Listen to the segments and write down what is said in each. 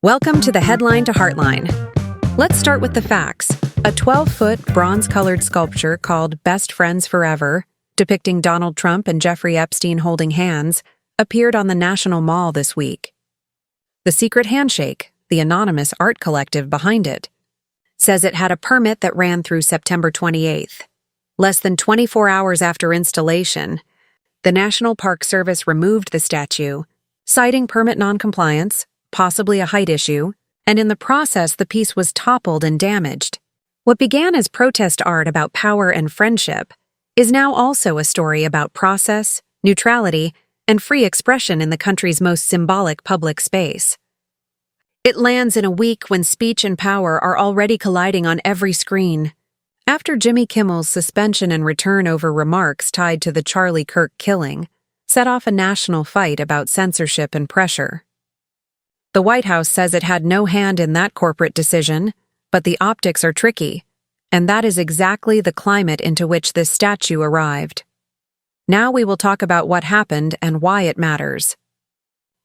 Welcome to the Headline to Heartline. Let's start with the facts. A 12-foot, bronze-colored sculpture called Best Friends Forever, depicting Donald Trump and Jeffrey Epstein holding hands, appeared on the National Mall this week. The Secret Handshake, the anonymous art collective behind it, says it had a permit that ran through September 28th. Less than 24 hours after installation, the National Park Service removed the statue, citing permit noncompliance, possibly a height issue, and in the process the piece was toppled and damaged. What began as protest art about power and friendship is now also a story about process, neutrality, and free expression in the country's most symbolic public space. It lands in a week when speech and power are already colliding on every screen. After Jimmy Kimmel's suspension and return over remarks tied to the Charlie Kirk killing set off a national fight about censorship and pressure. The White House says it had no hand in that corporate decision, but the optics are tricky, and that is exactly the climate into which this statue arrived. Now we will talk about what happened and why it matters.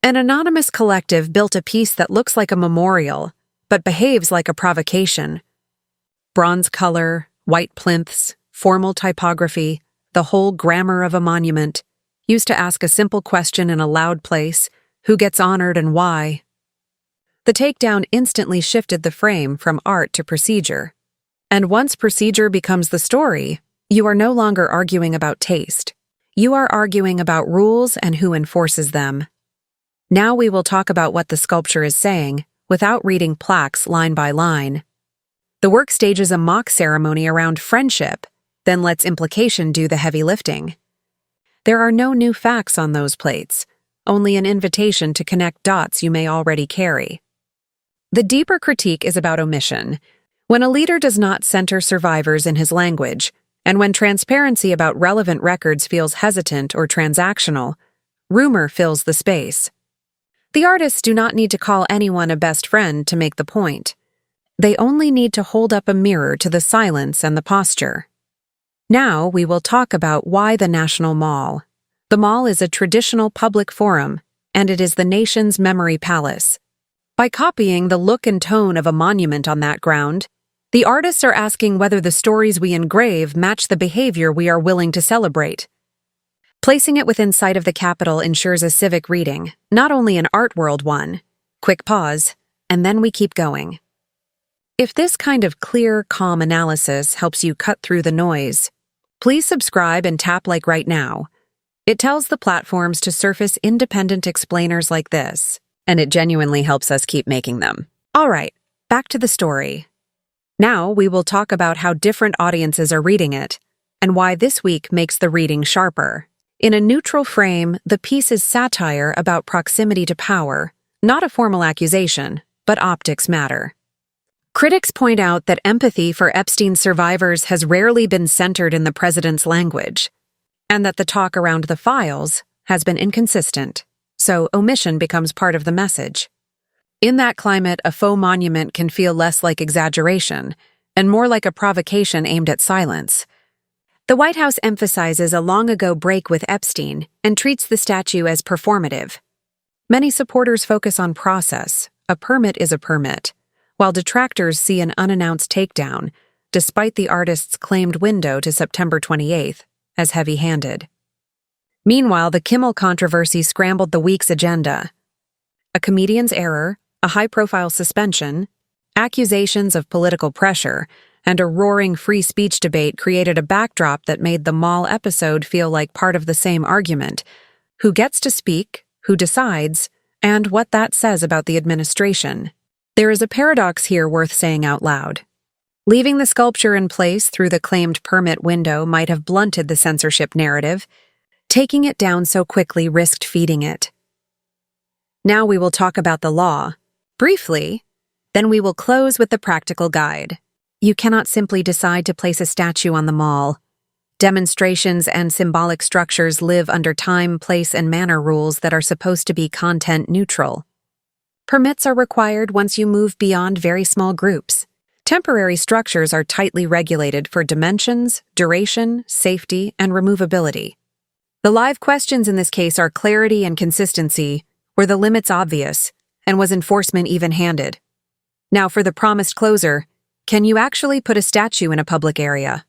An anonymous collective built a piece that looks like a memorial, but behaves like a provocation. Bronze color, white plinths, formal typography, the whole grammar of a monument, used to ask a simple question in a loud place: who gets honored and why? The takedown instantly shifted the frame from art to procedure. And once procedure becomes the story, you are no longer arguing about taste. You are arguing about rules and who enforces them. Now we will talk about what the sculpture is saying, without reading plaques line by line. The work stages a mock ceremony around friendship, then lets implication do the heavy lifting. There are no new facts on those plates, only an invitation to connect dots you may already carry. The deeper critique is about omission. When a leader does not center survivors in his language, and when transparency about relevant records feels hesitant or transactional, rumor fills the space. The artists do not need to call anyone a best friend to make the point. They only need to hold up a mirror to the silence and the posture. Now we will talk about why the National Mall. The mall is a traditional public forum, and it is the nation's memory palace. By copying the look and tone of a monument on that ground, the artists are asking whether the stories we engrave match the behavior we are willing to celebrate. Placing it within sight of the Capitol ensures a civic reading, not only an art world one. Quick pause, and then we keep going. If this kind of clear, calm analysis helps you cut through the noise, please subscribe and tap like right now. It tells the platforms to surface independent explainers like this, and it genuinely helps us keep making them. All right, back to the story. Now we will talk about how different audiences are reading it, and why this week makes the reading sharper. In a neutral frame, the piece is satire about proximity to power, not a formal accusation, but optics matter. Critics point out that empathy for Epstein survivors has rarely been centered in the president's language, and that the talk around the files has been inconsistent, so omission becomes part of the message. In that climate, a faux monument can feel less like exaggeration and more like a provocation aimed at silence. The White House emphasizes a long-ago break with Epstein and treats the statue as performative. Many supporters focus on process. A permit is a permit, while detractors see an unannounced takedown, despite the artist's claimed window to September 28th, as heavy-handed. Meanwhile, the Kimmel controversy scrambled the week's agenda. A comedian's error, a high-profile suspension, accusations of political pressure, and a roaring free speech debate created a backdrop that made the mall episode feel like part of the same argument: who gets to speak, who decides, and what that says about the administration. There is a paradox here worth saying out loud. Leaving the sculpture in place through the claimed permit window might have blunted the censorship narrative. Taking it down so quickly risked feeding it. Now we will talk about the law, briefly, then we will close with the practical guide. You cannot simply decide to place a statue on the mall. Demonstrations and symbolic structures live under time, place, and manner rules that are supposed to be content neutral. Permits are required once you move beyond very small groups. Temporary structures are tightly regulated for dimensions, duration, safety, and removability. The live questions in this case are clarity and consistency. Were the limits obvious? And was enforcement even-handed? Now for the promised closer, can you actually put a statue in a public area?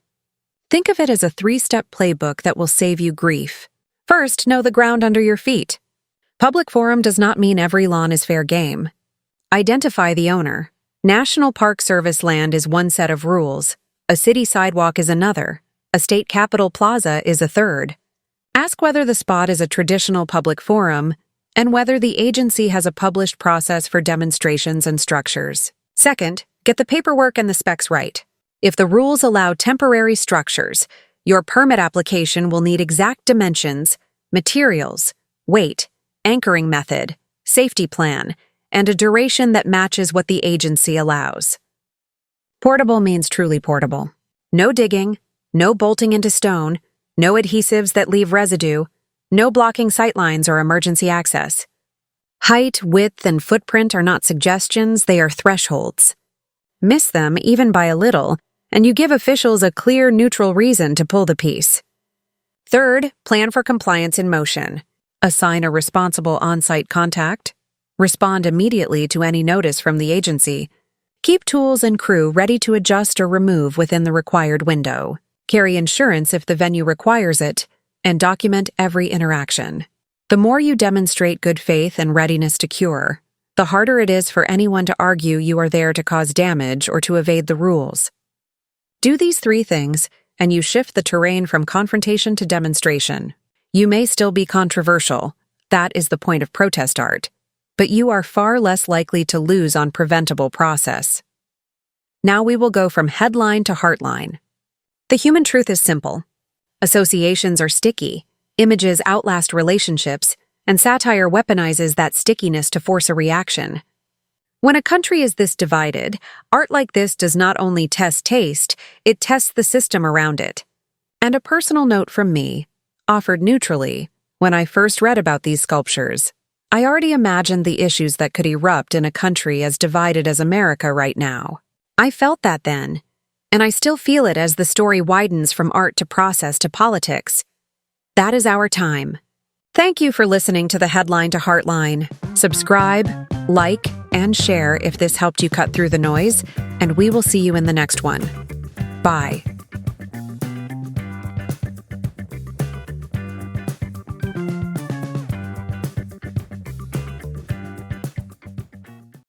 Think of it as a 3-step playbook that will save you grief. First, know the ground under your feet. Public forum does not mean every lawn is fair game. Identify the owner. National Park Service land is one set of rules. A city sidewalk is another. A state capitol plaza is a third. Ask whether the spot is a traditional public forum and whether the agency has a published process for demonstrations and structures. Second, get the paperwork and the specs right. If the rules allow temporary structures, your permit application will need exact dimensions, materials, weight, anchoring method, safety plan, and a duration that matches what the agency allows. Portable means truly portable. No digging, no bolting into stone, no adhesives that leave residue, no blocking sightlines or emergency access. Height, width, and footprint are not suggestions, they are thresholds. Miss them, even by a little, and you give officials a clear, neutral reason to pull the piece. Third, plan for compliance in motion. Assign a responsible on-site contact. Respond immediately to any notice from the agency. Keep tools and crew ready to adjust or remove within the required window. Carry insurance if the venue requires it, and document every interaction. The more you demonstrate good faith and readiness to cure, the harder it is for anyone to argue you are there to cause damage or to evade the rules. Do these 3 things, and you shift the terrain from confrontation to demonstration. You may still be controversial. That is the point of protest art. But you are far less likely to lose on preventable process. Now we will go from headline to heartline. The human truth is simple. Associations are sticky, images outlast relationships, and satire weaponizes that stickiness to force a reaction. When a country is this divided, art like this does not only test taste, it tests the system around it. And a personal note from me, offered neutrally, when I first read about these sculptures, I already imagined the issues that could erupt in a country as divided as America right now. I felt that then, and I still feel it as the story widens from art to process to politics. That is our time. Thank you for listening to the Headline to Heartline. Subscribe, like, and share if this helped you cut through the noise, and we will see you in the next one. Bye.